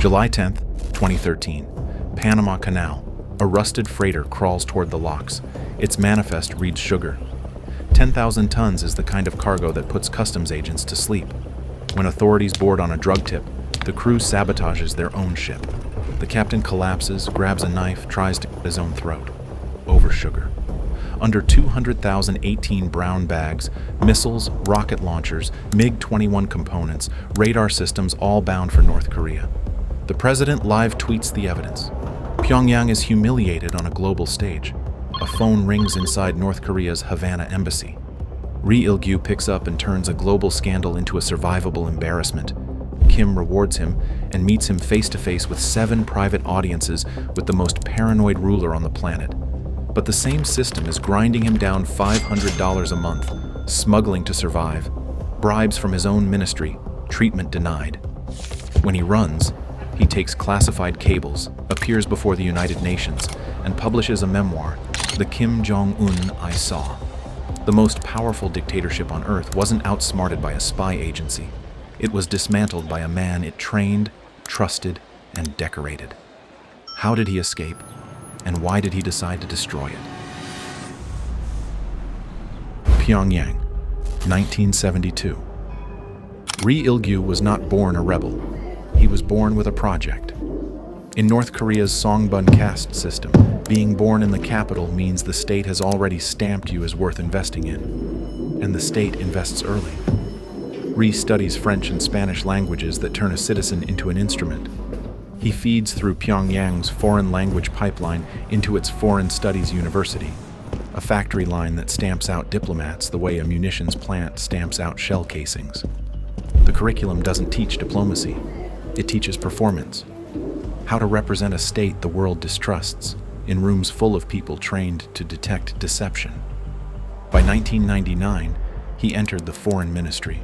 July 10th, 2013. Panama Canal. A rusted freighter crawls toward the locks. Its manifest reads sugar. 10,000 tons is the kind of cargo that puts customs agents to sleep. When authorities board on a drug tip, the crew sabotages their own ship. The captain collapses, grabs a knife, tries to cut his own throat. Over sugar. Under 200,018 brown bags, missiles, rocket launchers, MiG-21 components, radar systems all bound for North Korea. The president live tweets the evidence. Pyongyang is humiliated on a global stage. A phone rings inside North Korea's Havana embassy. Ri Il-gyu picks up and turns a global scandal into a survivable embarrassment. Kim rewards him and meets him face-to-face with 7 private audiences with the most paranoid ruler on the planet. But the same system is grinding him down $500 a month, smuggling to survive, bribes from his own ministry, treatment denied. When he runs, he takes classified cables, appears before the United Nations, and publishes a memoir, The Kim Jong Un I Saw. The most powerful dictatorship on earth wasn't outsmarted by a spy agency. It was dismantled by a man it trained, trusted, and decorated. How did he escape? And why did he decide to destroy it? Pyongyang, 1972. Ri Il-gyu was not born a rebel. He was born with a project. In North Korea's Songbun caste system, being born in the capital means the state has already stamped you as worth investing in. And the state invests early. Ri studies French and Spanish languages that turn a citizen into an instrument. He feeds through Pyongyang's foreign language pipeline into its foreign studies university, a factory line that stamps out diplomats the way a munitions plant stamps out shell casings. The curriculum doesn't teach diplomacy. It teaches performance. How to represent a state the world distrusts, in rooms full of people trained to detect deception. By 1999, he entered the foreign ministry.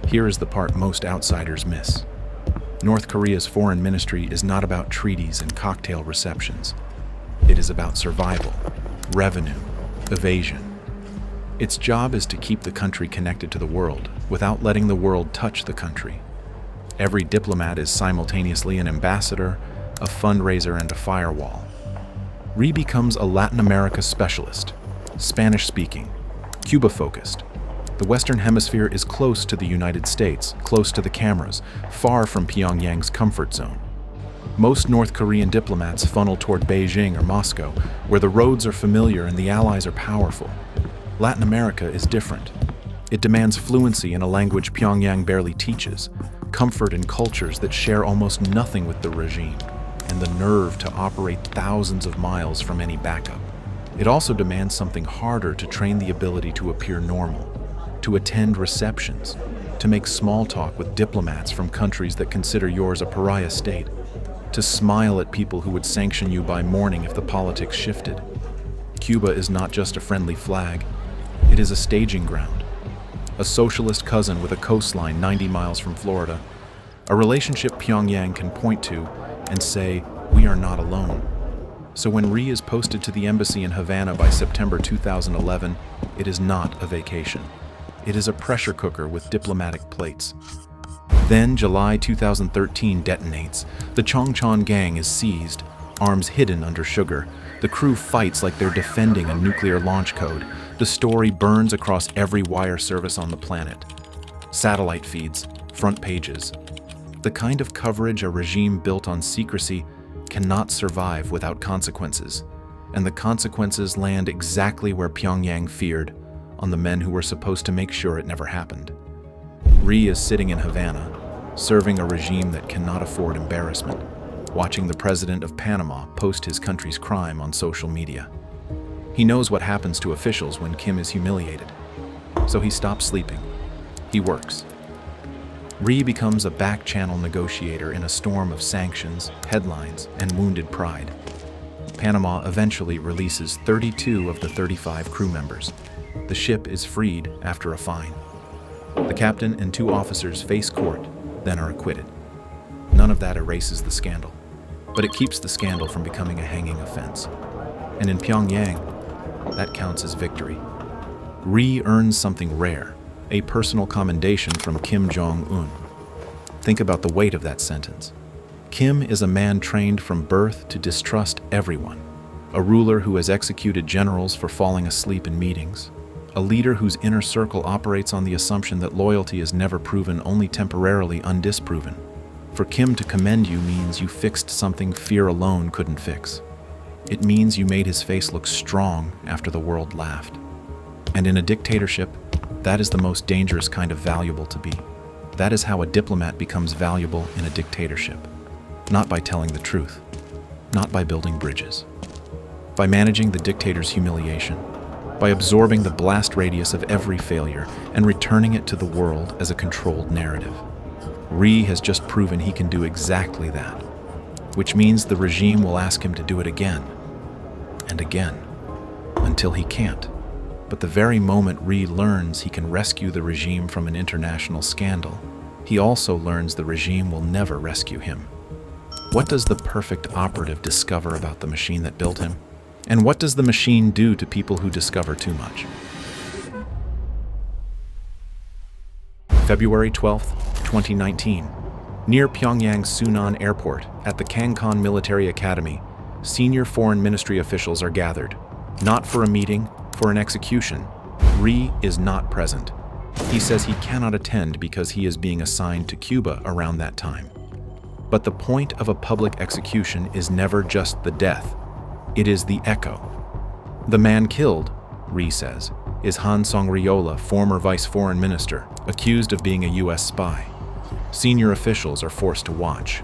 Here is the part most outsiders miss. North Korea's foreign ministry is not about treaties and cocktail receptions. It is about survival, revenue, evasion. Its job is to keep the country connected to the world without letting the world touch the country. Every diplomat is simultaneously an ambassador, a fundraiser, and a firewall. Ri becomes a Latin America specialist, Spanish-speaking, Cuba-focused. The Western Hemisphere is close to the United States, close to the cameras, far from Pyongyang's comfort zone. Most North Korean diplomats funnel toward Beijing or Moscow, where the roads are familiar and the allies are powerful. Latin America is different. It demands fluency in a language Pyongyang barely teaches, comfort in cultures that share almost nothing with the regime, and the nerve to operate thousands of miles from any backup. It also demands something harder to train the ability to appear normal, to attend receptions, to make small talk with diplomats from countries that consider yours a pariah state, to smile at people who would sanction you by morning if the politics shifted. Cuba is not just a friendly flag, it is a staging ground. A socialist cousin with a coastline 90 miles from Florida, a relationship Pyongyang can point to and say, "We are not alone." So when Ri is posted to the embassy in Havana by September 2011, it is not a vacation. It is a pressure cooker with diplomatic plates. Then July 2013 detonates. The Chongchon gang is seized, arms hidden under sugar. The crew fights like they're defending a nuclear launch code. The story burns across every wire service on the planet. Satellite feeds, front pages. The kind of coverage a regime built on secrecy cannot survive without consequences. And the consequences land exactly where Pyongyang feared, on the men who were supposed to make sure it never happened. Ri is sitting in Havana, serving a regime that cannot afford embarrassment, watching the president of Panama post his country's crime on social media. He knows what happens to officials when Kim is humiliated, so he stops sleeping. He works. Ri becomes a back-channel negotiator in a storm of sanctions, headlines, and wounded pride. Panama eventually releases 32 of the 35 crew members. The ship is freed after a fine. The captain and 2 officers face court, then are acquitted. None of that erases the scandal, but it keeps the scandal from becoming a hanging offense. And in Pyongyang, that counts as victory. Ri earns something rare, a personal commendation from Kim Jong Un. Think about the weight of that sentence. Kim is a man trained from birth to distrust everyone, a ruler who has executed generals for falling asleep in meetings, a leader whose inner circle operates on the assumption that loyalty is never proven, only temporarily undisproven. For Kim to commend you means you fixed something fear alone couldn't fix. It means you made his face look strong after the world laughed. And in a dictatorship, that is the most dangerous kind of valuable to be. That is how a diplomat becomes valuable in a dictatorship. Not by telling the truth, not by building bridges. By managing the dictator's humiliation, by absorbing the blast radius of every failure and returning it to the world as a controlled narrative. Ri has just proven he can do exactly that, which means the regime will ask him to do it again and again until he can't. But the very moment Ri learns he can rescue the regime from an international scandal, he also learns the regime will never rescue him. What does the perfect operative discover about the machine that built him? And what does the machine do to people who discover too much? February 12, 2019. Near Pyongyang's Sunan Airport, at the Kangkan Military Academy, senior foreign ministry officials are gathered. Not for a meeting, for an execution. Ri is not present. He says he cannot attend because he is being assigned to Cuba around that time. But the point of a public execution is never just the death. It is the echo. The man killed, Ri says, is Han Songriola, former vice foreign minister, accused of being a U.S. spy. Senior officials are forced to watch.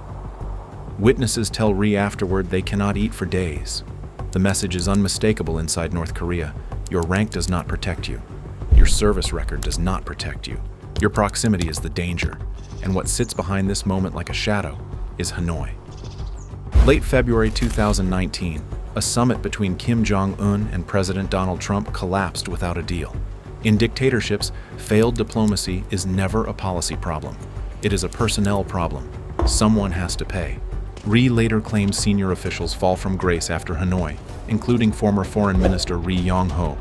Witnesses tell Ri afterward they cannot eat for days. The message is unmistakable inside North Korea. Your rank does not protect you. Your service record does not protect you. Your proximity is the danger. And what sits behind this moment like a shadow is Hanoi. Late February 2019, a summit between Kim Jong Un and President Donald Trump collapsed without a deal. In dictatorships, failed diplomacy is never a policy problem. It is a personnel problem. Someone has to pay. Ri later claims senior officials fall from grace after Hanoi, including former Foreign Minister Ri Yong-ho.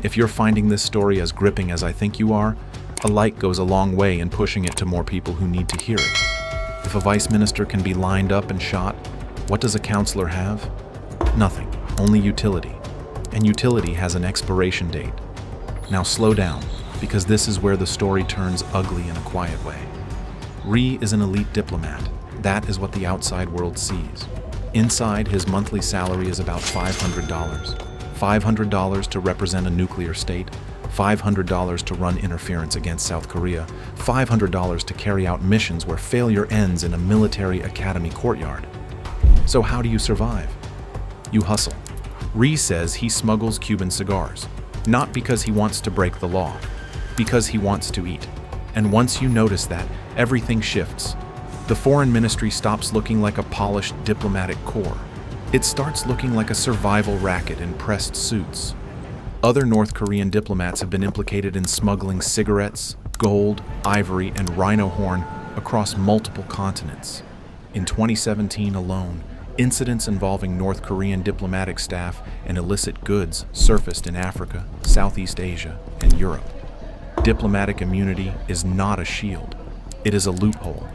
If you're finding this story as gripping as I think you are, a like goes a long way in pushing it to more people who need to hear it. If a vice minister can be lined up and shot, what does a counselor have? Nothing, only utility. And utility has an expiration date. Now slow down, because this is where the story turns ugly in a quiet way. Ri is an elite diplomat. That is what the outside world sees. Inside, his monthly salary is about $500. $500 to represent a nuclear state, $500 to run interference against South Korea, $500 to carry out missions where failure ends in a military academy courtyard. So how do you survive? You hustle. Ri says he smuggles Cuban cigars, not because he wants to break the law, because he wants to eat. And once you notice that, everything shifts. The foreign ministry stops looking like a polished diplomatic corps. It starts looking like a survival racket in pressed suits. Other North Korean diplomats have been implicated in smuggling cigarettes, gold, ivory, and rhino horn across multiple continents. In 2017 alone, incidents involving North Korean diplomatic staff and illicit goods surfaced in Africa, Southeast Asia, and Europe. Diplomatic immunity is not a shield. It is a loophole.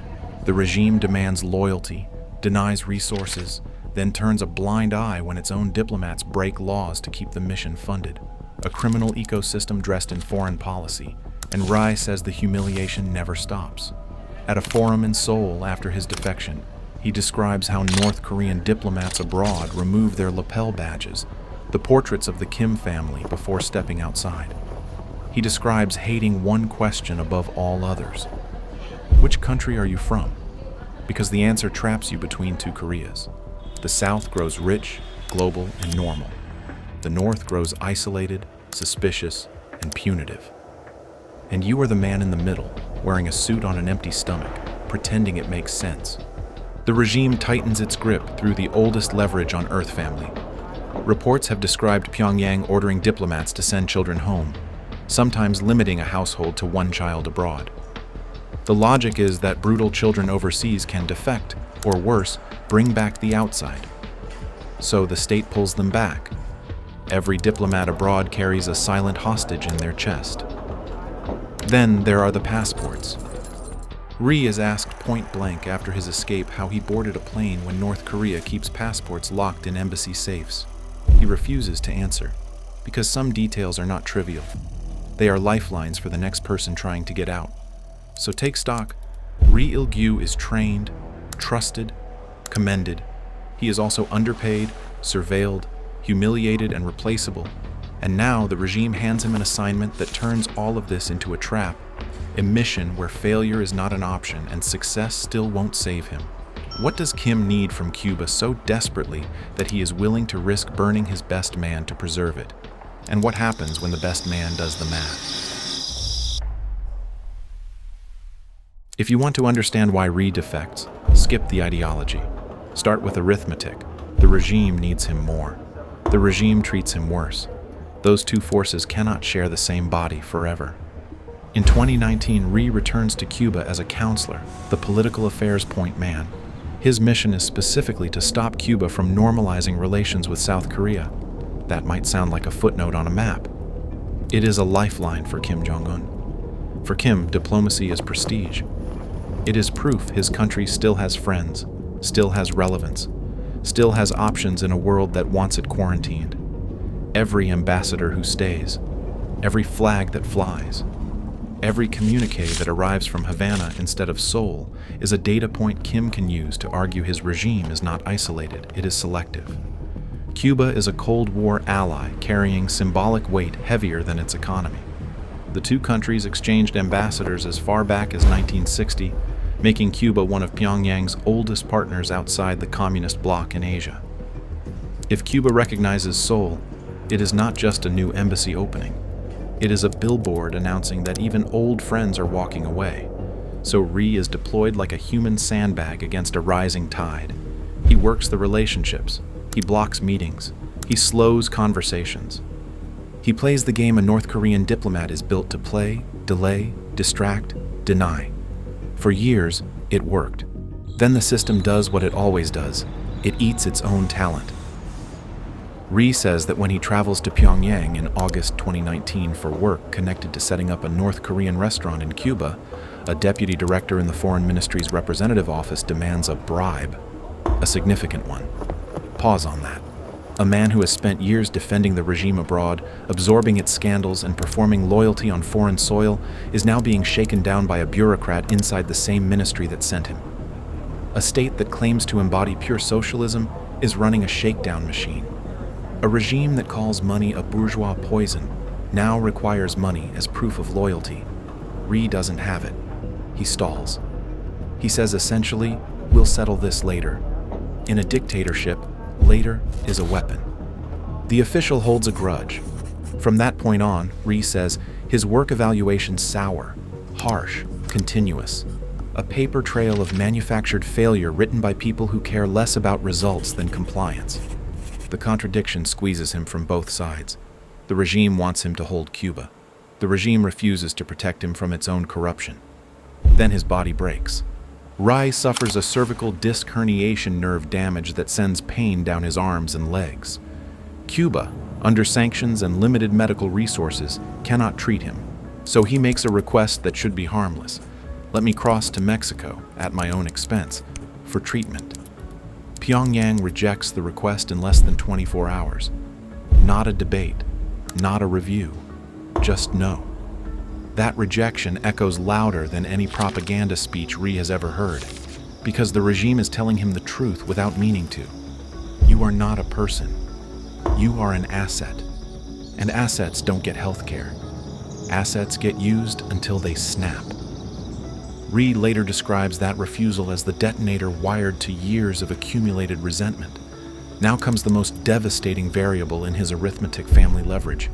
The regime demands loyalty, denies resources, then turns a blind eye when its own diplomats break laws to keep the mission funded. A criminal ecosystem dressed in foreign policy, and Ri says the humiliation never stops. At a forum in Seoul after his defection, he describes how North Korean diplomats abroad remove their lapel badges, the portraits of the Kim family, before stepping outside. He describes hating one question above all others. Which country are you from? Because the answer traps you between two Koreas. The South grows rich, global, and normal. The North grows isolated, suspicious, and punitive. And you are the man in the middle, wearing a suit on an empty stomach, pretending it makes sense. The regime tightens its grip through the oldest leverage on Earth family. Reports have described Pyongyang ordering diplomats to send children home, sometimes limiting a household to one child abroad. The logic is that brutal children overseas can defect, or worse, bring back the outside. So the state pulls them back. Every diplomat abroad carries a silent hostage in their chest. Then there are the passports. Ri is asked point blank after his escape how he boarded a plane when North Korea keeps passports locked in embassy safes. He refuses to answer, because some details are not trivial. They are lifelines for the next person trying to get out. So take stock. Ri Il-gyu is trained, trusted, commended. He is also underpaid, surveilled, humiliated, and replaceable. And now the regime hands him an assignment that turns all of this into a trap, a mission where failure is not an option and success still won't save him. What does Kim need from Cuba so desperately that he is willing to risk burning his best man to preserve it? And what happens when the best man does the math? If you want to understand why Ri defects, skip the ideology. Start with arithmetic. The regime needs him more. The regime treats him worse. Those two forces cannot share the same body forever. In 2019, Ri returns to Cuba as a counselor, the political affairs point man. His mission is specifically to stop Cuba from normalizing relations with South Korea. That might sound like a footnote on a map. It is a lifeline for Kim Jong Un. For Kim, diplomacy is prestige. It is proof his country still has friends, still has relevance, still has options in a world that wants it quarantined. Every ambassador who stays, every flag that flies, every communique that arrives from Havana instead of Seoul is a data point Kim can use to argue his regime is not isolated, it is selective. Cuba is a Cold War ally carrying symbolic weight heavier than its economy. The two countries exchanged ambassadors as far back as 1960, making Cuba one of Pyongyang's oldest partners outside the communist bloc in Asia. If Cuba recognizes Seoul, it is not just a new embassy opening. It is a billboard announcing that even old friends are walking away. So Ri is deployed like a human sandbag against a rising tide. He works the relationships. He blocks meetings. He slows conversations. He plays the game a North Korean diplomat is built to play, delay, distract, deny. For years, it worked. Then the system does what it always does. It eats its own talent. Ri says that when he travels to Pyongyang in August 2019 for work connected to setting up a North Korean restaurant in Cuba, a deputy director in the Foreign Ministry's representative office demands a bribe, a significant one. Pause on that. A man who has spent years defending the regime abroad, absorbing its scandals, and performing loyalty on foreign soil is now being shaken down by a bureaucrat inside the same ministry that sent him. A state that claims to embody pure socialism is running a shakedown machine. A regime that calls money a bourgeois poison now requires money as proof of loyalty. Ri doesn't have it. He stalls. He says essentially, we'll settle this later. In a dictatorship, later is a weapon. The official holds a grudge. From that point on, Ri says, his work evaluation's sour, harsh, continuous. A paper trail of manufactured failure written by people who care less about results than compliance. The contradiction squeezes him from both sides. The regime wants him to hold Cuba. The regime refuses to protect him from its own corruption. Then his body breaks. Ri suffers a cervical disc herniation nerve damage that sends pain down his arms and legs. Cuba, under sanctions and limited medical resources, cannot treat him. So he makes a request that should be harmless. Let me cross to Mexico, at my own expense, for treatment. Pyongyang rejects the request in less than 24 hours. Not a debate, not a review, just no. That rejection echoes louder than any propaganda speech Ri has ever heard, because the regime is telling him the truth without meaning to. You are not a person. You are an asset. And assets don't get health care. Assets get used until they snap. Ri later describes that refusal as the detonator wired to years of accumulated resentment. Now comes the most devastating variable in his arithmetic family leverage.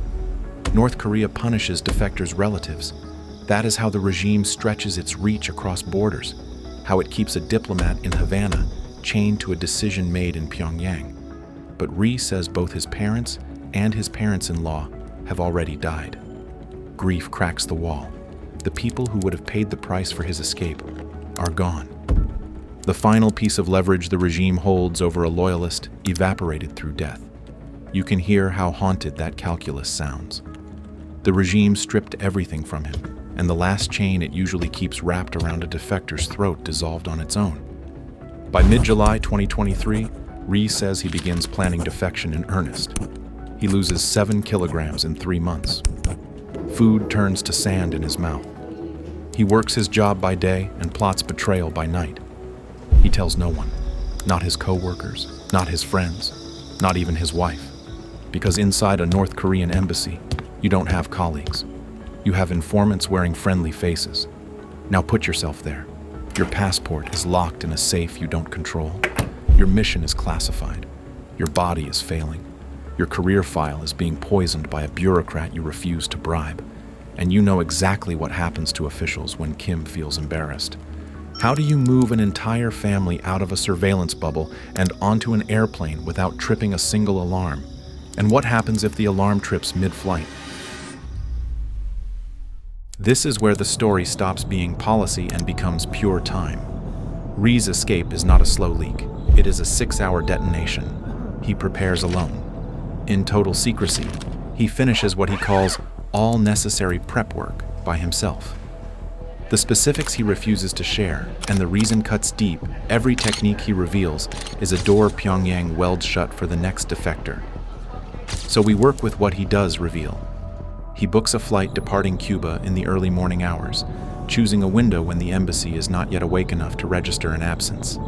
North Korea punishes defectors' relatives. That is how the regime stretches its reach across borders, how it keeps a diplomat in Havana chained to a decision made in Pyongyang. But Ri says both his parents and his parents-in-law have already died. Grief cracks the wall. The people who would have paid the price for his escape are gone. The final piece of leverage the regime holds over a loyalist evaporated through death. You can hear how haunted that calculus sounds. The regime stripped everything from him. and the last chain it usually keeps wrapped around a defector's throat dissolved on its own. By mid-July 2023, Ri says he begins planning defection in earnest. He loses 7 kilograms in 3 months. Food turns to sand in his mouth. He works his job by day and plots betrayal by night. He tells no one, not his co-workers, not his friends, not even his wife. Because inside a North Korean embassy, you don't have colleagues. You have informants wearing friendly faces. Now put yourself there. Your passport is locked in a safe you don't control. Your mission is classified. Your body is failing. Your career file is being poisoned by a bureaucrat you refuse to bribe. And you know exactly what happens to officials when Kim feels embarrassed. How do you move an entire family out of a surveillance bubble and onto an airplane without tripping a single alarm? And what happens if the alarm trips mid-flight? This is where the story stops being policy and becomes pure time. Ri's escape is not a slow leak. It is a 6-hour detonation. He prepares alone. In total secrecy, he finishes what he calls all necessary prep work by himself. The specifics he refuses to share, and the reason cuts deep. Every technique he reveals is a door Pyongyang welds shut for the next defector. So we work with what he does reveal. He books a flight departing Cuba in the early morning hours, choosing a window when the embassy is not yet awake enough to register an absence.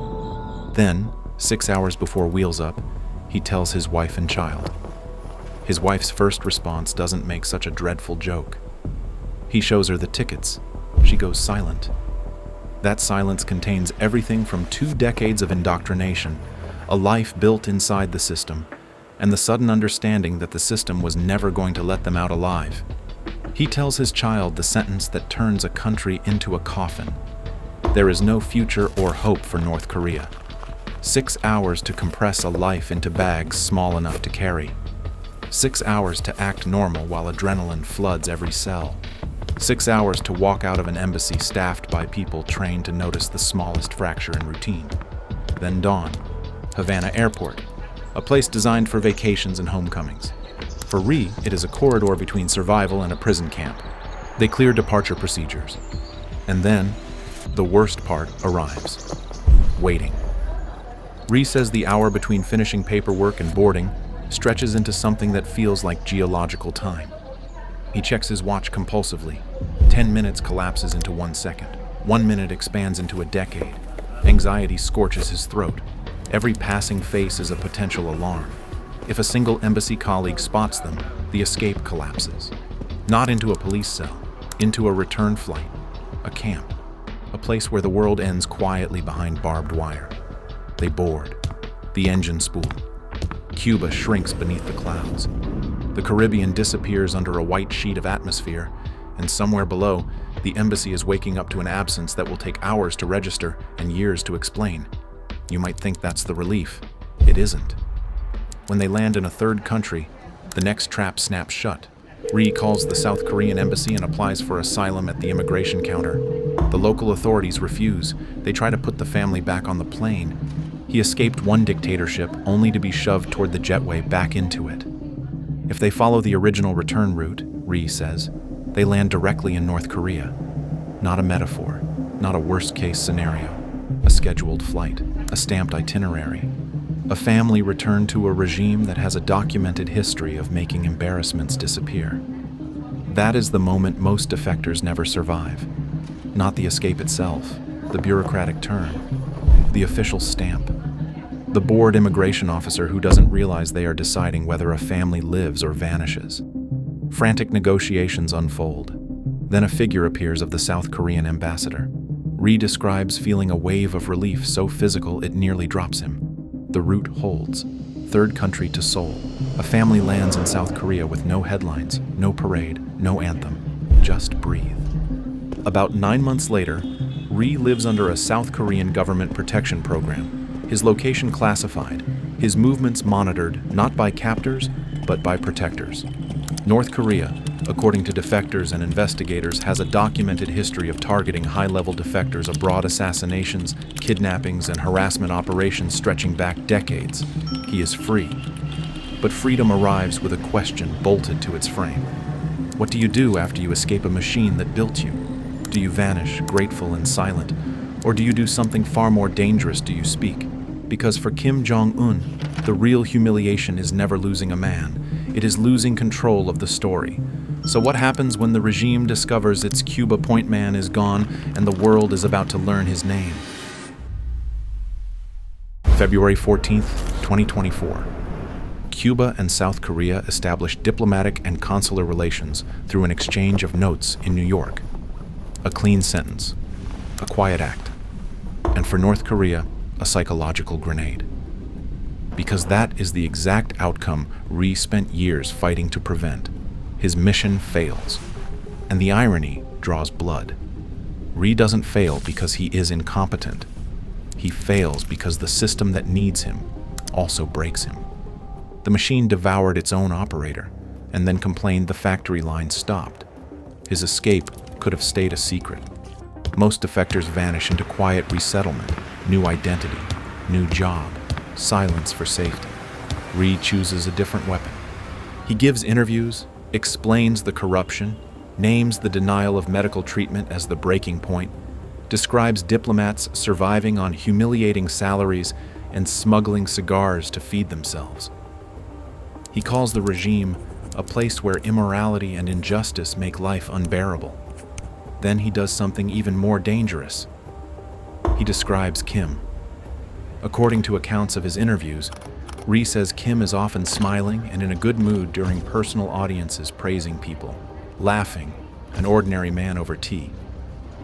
Then, 6 hours before wheels up, he tells his wife and child. His wife's first response doesn't make such a dreadful joke. He shows her the tickets. She goes silent. That silence contains everything from 2 decades of indoctrination, a life built inside the system, and the sudden understanding that the system was never going to let them out alive. He tells his child the sentence that turns a country into a coffin. There is no future or hope for North Korea. 6 hours to compress a life into bags small enough to carry. 6 hours to act normal while adrenaline floods every cell. 6 hours to walk out of an embassy staffed by people trained to notice the smallest fracture in routine. Then dawn, Havana Airport, a place designed for vacations and homecomings. For Ri, it is a corridor between survival and a prison camp. They clear departure procedures. And then, the worst part arrives. Waiting. Ri says the hour between finishing paperwork and boarding stretches into something that feels like geological time. He checks his watch compulsively. 10 minutes collapses into 1 second. 1 minute expands into a decade. Anxiety scorches his throat. Every passing face is a potential alarm. If a single embassy colleague spots them, the escape collapses. Not into a police cell, into a return flight, a camp, a place where the world ends quietly behind barbed wire. They board. The engine spool. Cuba shrinks beneath the clouds. The Caribbean disappears under a white sheet of atmosphere, and somewhere below, the embassy is waking up to an absence that will take hours to register and years to explain. You might think that's the relief. It isn't. When they land in a third country, the next trap snaps shut. Ri calls the South Korean embassy and applies for asylum at the immigration counter. The local authorities refuse. They try to put the family back on the plane. He escaped one dictatorship only to be shoved toward the jetway back into it. If they follow the original return route, Ri says, they land directly in North Korea. Not a metaphor, not a worst-case scenario. A scheduled flight, a stamped itinerary. A family returned to a regime that has a documented history of making embarrassments disappear. That is the moment most defectors never survive. Not the escape itself, the bureaucratic turn, the official stamp. The bored immigration officer who doesn't realize they are deciding whether a family lives or vanishes. Frantic negotiations unfold. Then a figure appears of the South Korean ambassador. Ri describes feeling a wave of relief so physical it nearly drops him. The route holds. Third country to Seoul. A family lands in South Korea with no headlines, no parade, no anthem. Just breathe. About 9 months later, Ri lives under a South Korean government protection program. His location classified, his movements monitored not by captors, but by protectors. North Korea, according to defectors and investigators, has a documented history of targeting high-level defectors abroad, assassinations, kidnappings, and harassment operations stretching back decades. He is free. But freedom arrives with a question bolted to its frame. What do you do after you escape a machine that built you? Do you vanish, grateful and silent? Or do you do something far more dangerous? Do you speak? Because for Kim Jong Un, the real humiliation is never losing a man. It is losing control of the story. So what happens when the regime discovers its Cuba point man is gone and the world is about to learn his name? February 14th, 2024. Cuba and South Korea established diplomatic and consular relations through an exchange of notes in New York. A clean sentence, a quiet act, and for North Korea, a psychological grenade. Because that is the exact outcome Ri spent years fighting to prevent. His mission fails, and the irony draws blood. Ri doesn't fail because he is incompetent. He fails because the system that needs him also breaks him. The machine devoured its own operator, and then complained the factory line stopped. His escape could have stayed a secret. Most defectors vanish into quiet resettlement, new identity, new job, silence for safety. Ri chooses a different weapon. He gives interviews, explains the corruption, names the denial of medical treatment as the breaking point, describes diplomats surviving on humiliating salaries and smuggling cigars to feed themselves. He calls the regime a place where immorality and injustice make life unbearable. Then he does something even more dangerous. He describes Kim. According to accounts of his interviews, Ri says Kim is often smiling and in a good mood during personal audiences praising people, laughing, an ordinary man over tea.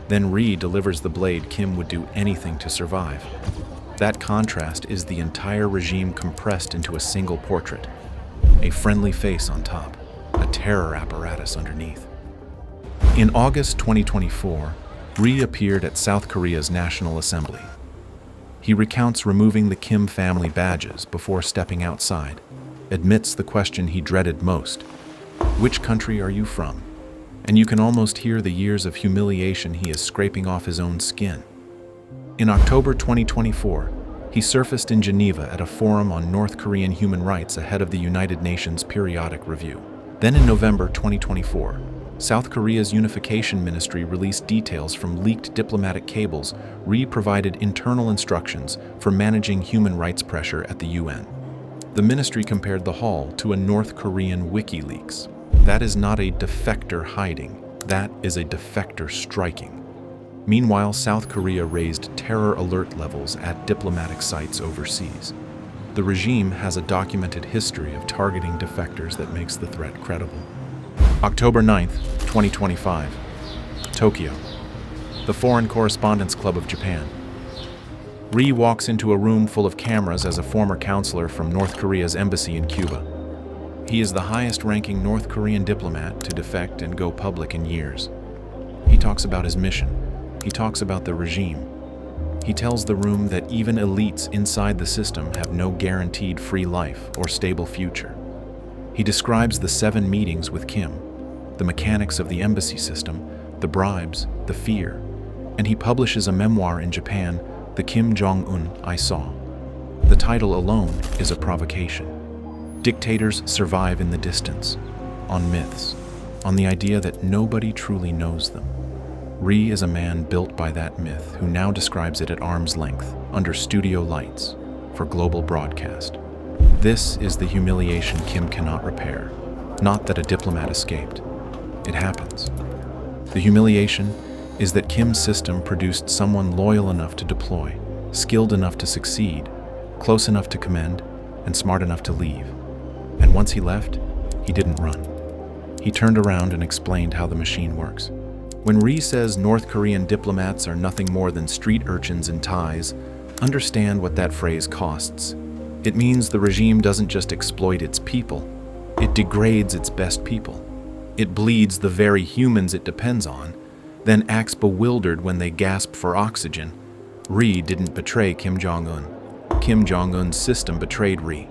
Then Ri delivers the blade Kim would do anything to survive. That contrast is the entire regime compressed into a single portrait. A friendly face on top, a terror apparatus underneath. In August 2024, Ri appeared at South Korea's National Assembly. He recounts removing the Kim family badges before stepping outside, admits the question he dreaded most. Which country are you from? And you can almost hear the years of humiliation he is scraping off his own skin. In October 2024, he surfaced in Geneva at a forum on North Korean human rights ahead of the United Nations Periodic Review. Then in November 2024, South Korea's Unification Ministry released details from leaked diplomatic cables. Ri provided internal instructions for managing human rights pressure at the UN. The ministry compared the hall to a North Korean WikiLeaks. That is not a defector hiding, that is a defector striking. Meanwhile, South Korea raised terror alert levels at diplomatic sites overseas. The regime has a documented history of targeting defectors that makes the threat credible. October 9th, 2025. Tokyo. The Foreign Correspondents Club of Japan. Ri walks into a room full of cameras as a former counselor from North Korea's embassy in Cuba. He is the highest-ranking North Korean diplomat to defect and go public in years. He talks about his mission. He talks about the regime. He tells the room that even elites inside the system have no guaranteed free life or stable future. He describes the 7 meetings with Kim, the mechanics of the embassy system, the bribes, the fear, and he publishes a memoir in Japan, The Kim Jong Un I Saw. The title alone is a provocation. Dictators survive in the distance, on myths, on the idea that nobody truly knows them. Ri is a man built by that myth who now describes it at arm's length, under studio lights, for global broadcast. This is the humiliation Kim cannot repair. Not that a diplomat escaped. It happens. The humiliation is that Kim's system produced someone loyal enough to deploy, skilled enough to succeed, close enough to commend, and smart enough to leave. And once he left, he didn't run. He turned around and explained how the machine works. When Ri says North Korean diplomats are nothing more than street urchins in ties, understand what that phrase costs. It means the regime doesn't just exploit its people, it degrades its best people. It bleeds the very humans it depends on, then acts bewildered when they gasp for oxygen. Ri didn't betray Kim Jong Un. Kim Jong Un's system betrayed Ri,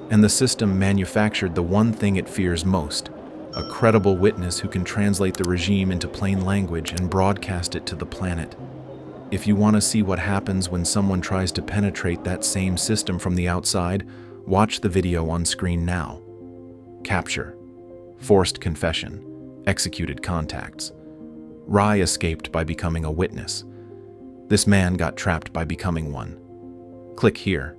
and the system manufactured the one thing it fears most: a credible witness who can translate the regime into plain language and broadcast it to the planet. If you want to see what happens when someone tries to penetrate that same system from the outside, watch the video on screen now. Capture, forced confession, executed contacts. Ri escaped by becoming a witness. This man got trapped by becoming one. Click here